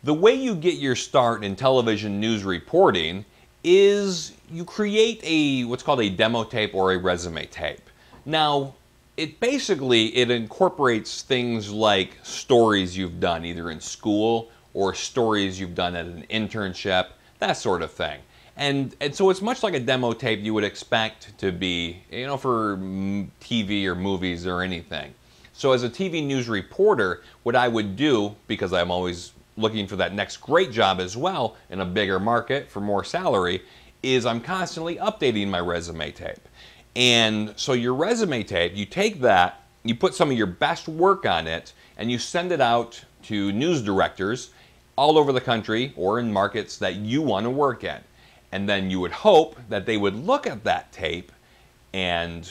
The way you get your start in television news reporting is you create what's called a demo tape or a resume tape. Now, it incorporates things like stories you've done either in school or stories you've done at an internship, that sort of thing. And so it's much like a demo tape you would expect to be, for TV or movies or anything. So as a TV news reporter, what I would do, because I'm always looking for that next great job as well in a bigger market for more salary, is I'm constantly updating my resume tape. And so your resume tape, you take that, you put some of your best work on it, and you send it out to news directors all over the country or in markets that you want to work in. And then you would hope that they would look at that tape and,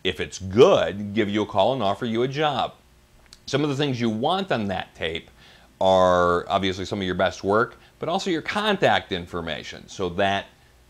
if it's good, give you a call and offer you a job. Some of the things you want on that tape are obviously some of your best work, but also your contact information so that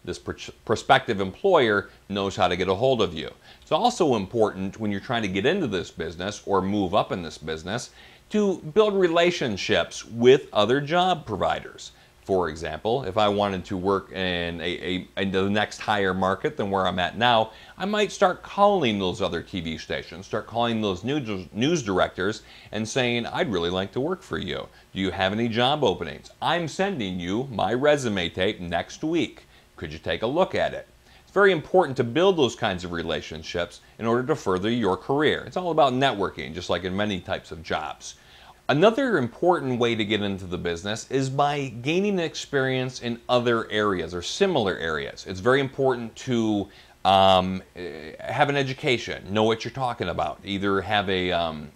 this prospective employer knows how to get a hold of you. It's also important when you're trying to get into this business or move up in this business to build relationships with other job providers. For example, if I wanted to work in the next higher market than where I'm at now, I might start calling those other TV stations, start calling those news directors and saying, I'd really like to work for you. Do you have any job openings? I'm sending you my resume tape next week. Could you take a look at it? It's very important to build those kinds of relationships in order to further your career. It's all about networking, just like in many types of jobs. Another important way to get into the business is by gaining experience in other areas or similar areas. It's very important to have an education, know what you're talking about, either have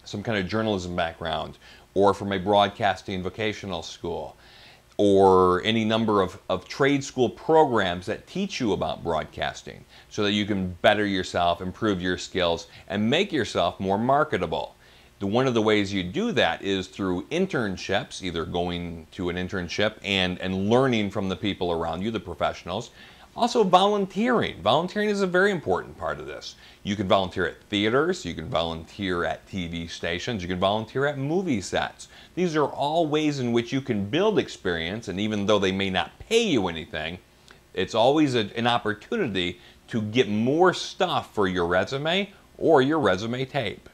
some kind of journalism background or from a broadcasting vocational school or any number of trade school programs that teach you about broadcasting so that you can better yourself, improve your skills, and make yourself more marketable. One of the ways you do that is through internships, either going to an internship and learning from the people around you, the professionals. Also volunteering. Volunteering is a very important part of this. You can volunteer at theaters, you can volunteer at TV stations, you can volunteer at movie sets. These are all ways in which you can build experience, and even though they may not pay you anything, it's always an opportunity to get more stuff for your resume or your resume tape.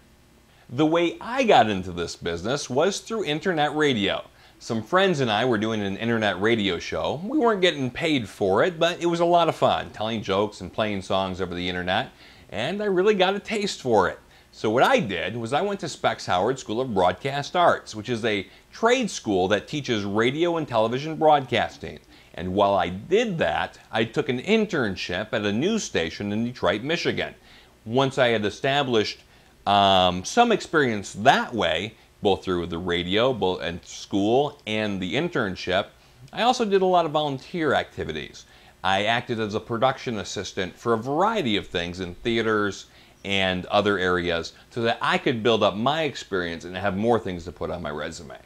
The way I got into this business was through internet radio. Some friends and I were doing an internet radio show. We weren't getting paid for it, but it was a lot of fun, telling jokes and playing songs over the internet, and I really got a taste for it. So what I did was I went to Specs Howard School of Broadcast Arts, which is a trade school that teaches radio and television broadcasting. And while I did that, I took an internship at a news station in Detroit, Michigan. Once I had established some experience that way, both through the radio and school and the internship, I also did a lot of volunteer activities. I acted as a production assistant for a variety of things in theaters and other areas so that I could build up my experience and have more things to put on my resume.